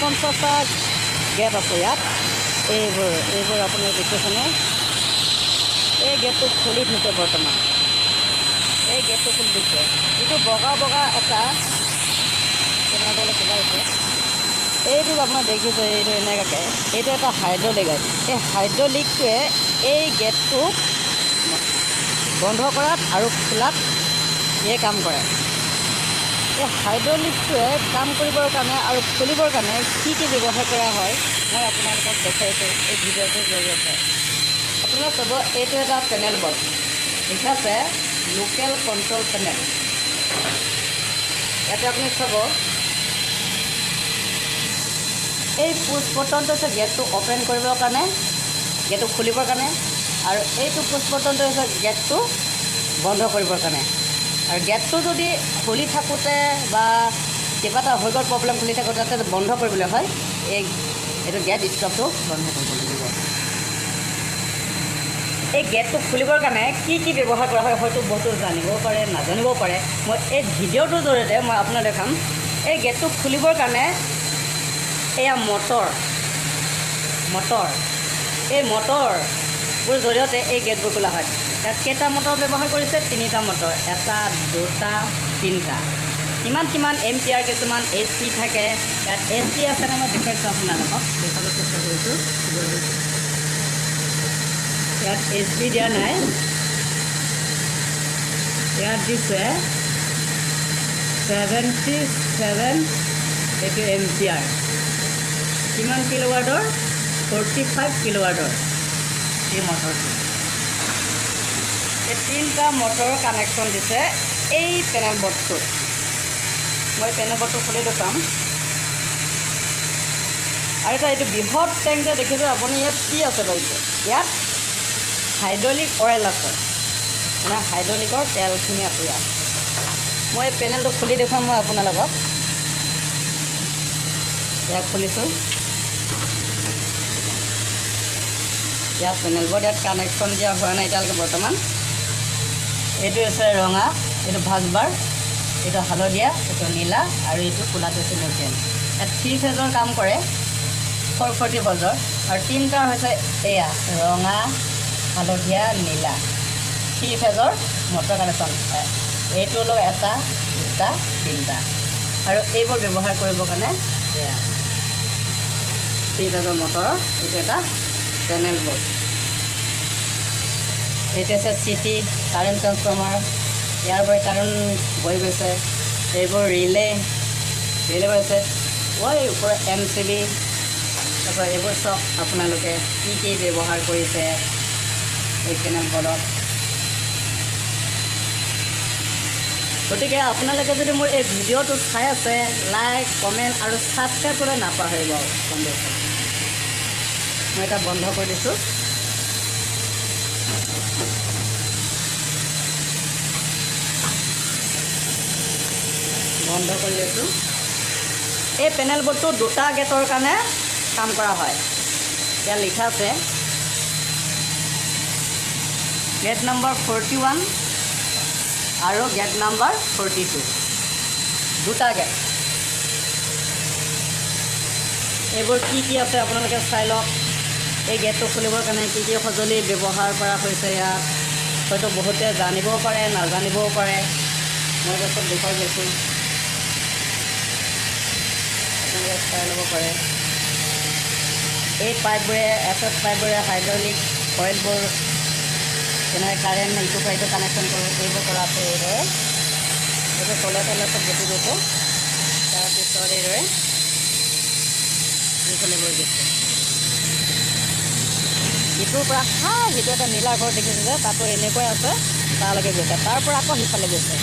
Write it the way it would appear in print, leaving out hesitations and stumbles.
250টা gate আছে ইয়াত। এইবোৰ আপুনি দেখিছেনে? এই গেটটো খুলি থৈছে বৰ্তমান। এই গেটটো খুলি দিছে। এইটো বগা বগা এটা তেনেদৰে কিবা হৈছে। এইটো আপোনাৰ দেখিছে, এইটো এনেকুৱাকৈ এইটো এটা হাইড্ৰলিক গাইড। এই হাইড্ৰলিকটোৱে এই গেটটো বন্ধ কৰাত আৰু খোলাত কাম কৰে। এই হাইড্ৰলিকটোৱে কাম কৰিবৰ কাৰণে আৰু খুলিবৰ কাৰণে কি ব্যৱহাৰ কৰা হয় মই আপোনালোকক দেখাইছোঁ এই ভিডিঅ'টোৰ জৰিয়তে। আপোনালোকে চাব, এইটো এটা পেনেল বৰ্ড লিখা আছে লোকেল কণ্ট্ৰল পেনেল। ইয়াতে আপুনি চাব, এই পুছ বটনটো হৈছে গেটটো অ'পেন কৰিবৰ কাৰণে, গেটটো খুলিবৰ কাৰণে, আৰু এইটো পুছ বটনটো হৈছে গেটটো বন্ধ কৰিবৰ কাৰণে। আৰু গেটটো যদি খুলি থাকোঁতে বা কিবা এটা হৈ গ'ল প্ৰব্লেম, খুলি থাকোঁতে তাতে বন্ধ কৰিবলৈ হয়, এইটো গেট ষ্টপটো বন্ধ কৰিব লাগিব। এই গেটটো খুলিবৰ কাৰণে কি ব্যৱহাৰ কৰা হয় হয়তো বহুতো জানিব পাৰে, নাজানিব পাৰে। মই এই ভিডিঅ'টোৰ জৰিয়তে মই আপোনাক দেখাম। এই গেটটো খুলিবৰ কাৰণে এয়া মটৰ, এই মটৰবোৰ জৰিয়তে এই গেটবোৰ খোলা হয়। ইয়াত কেইটা মটৰ ব্যৱহাৰ কৰিছে? 3টা মটৰ, 1, 2, 3টা। কিমান এম্পিয়াৰ, কিছুমান AC থাকে। ইয়াত AC আছেনে মই দেখুৱাইছোঁ আপোনালোকক, দেখাবলৈ চেষ্টা কৰিছোঁ। ইয়াত AC দিয়া নাই, ইয়াত দিছে 77 এইটো এম্পিয়াৰ। কিমান কিলোৱাটৰ? 45 কিলোৱাটৰ এই মটৰটো। এই 3টা মটৰৰ কানেকশ্যন দিছে এই পেনেল বৰ্ডটোত। মই পেনেল বৰ্ডটো খুলি দেখাম। আৰু এটা এইটো বৃহৎ টেংক যে দেখিছোঁ আপুনি, ইয়াত কি আছে বাৰু? ইয়াত হাইড্ৰলিক অইল আছে, মানে হাইড্ৰলিকৰ তেলখিনি আছে ইয়াত। মই পেনেলটো খুলি দেখুৱাম মই আপোনালোকক। ইয়াত খুলিছোঁ, ইয়াত পেনেল বৰ্ড, ইয়াত কানেকশ্যন দিয়া হোৱা নাই এতিয়ালৈকে বৰ্তমান। এইটো হৈছে ৰঙা, এইটো ভাজবাৰ, এইটো হালধীয়া, এইটো নীলা, আৰু এইটো ক'লাটো হৈছে নিউট্ৰেল। ইয়াত 3 ফেজৰ কাম কৰে, 440 ভল্টৰ। আৰু 3টা হৈছে এয়া ৰঙা, হালধীয়া, নীলা, 3 ফেজৰ মটৰ কানেকশ্যন। এইটো অলপ 1, 2, 3টা। আৰু এইবোৰ ব্যৱহাৰ কৰিবৰ কাৰণে এয়া 3 ফেজৰ মটৰ। এইটো এটা পেনেল বৰ্ড। এইটো আছে CT কাৰেণ্ট ট্ৰান্সফৰ্মাৰ, ইয়াৰ পৰা কাৰেণ্ট বৈ গৈছে। এইবোৰ ৰিলে গৈছে, ওপৰত MCB। তাৰপৰা এইবোৰ চব আপোনালোকে কি ব্যৱহাৰ কৰিছে এই পেনেল বৰ্ডত। গতিকে আপোনালোকে যদি মোৰ এই ভিডিঅ'টো চাই আছে, লাইক, কমেণ্ট আৰু ছাবস্ক্ৰাইব কৰিবলৈ নাপাহৰিব। মই এটা বন্ধ কৰি দিছোঁ। বন্ধ কৰি আছোঁ। এই পেনেল বৰ্ডটো 2টা গেটৰ কাৰণে কাম কৰা হয়। ইয়াত লিখা আছে গেট নম্বৰ 41 আৰু গেট নম্বৰ 42, 2টা গেট। এইবোৰ কি আছে আপোনালোকে চাই লওক। এই গেটটো খুলিবৰ কাৰণে কি সঁজুলি ব্যৱহাৰ কৰা হৈছে ইয়াত হয়তো বহুতে জানিবও পাৰে, নাজানিবও পাৰে। মই চব দেখুৱাই গৈছোঁ, আপোনালোকে চাই ল'ব পাৰে। এই পাইপবোৰে, SS পাইপবোৰে হাইড্ৰলিক অইলবোৰ যেনেকৈ কাৰেণ্ট ইটো পৰা ইটো কানেকশ্যন কৰোঁ, এইবোৰ কৰা আছে। এইদৰে এইটো তলে চব গুচি গৈছে। তাৰপিছত এইদৰে এইফালে গৈ গৈছে। ইটোৰ পৰা সিটো এটা নীলা ঘৰ দেখিছে যে, তাতো এনেকুৱাই আছে, তালৈকে গৈছে। তাৰ পৰা আকৌ সিফালে গৈছে।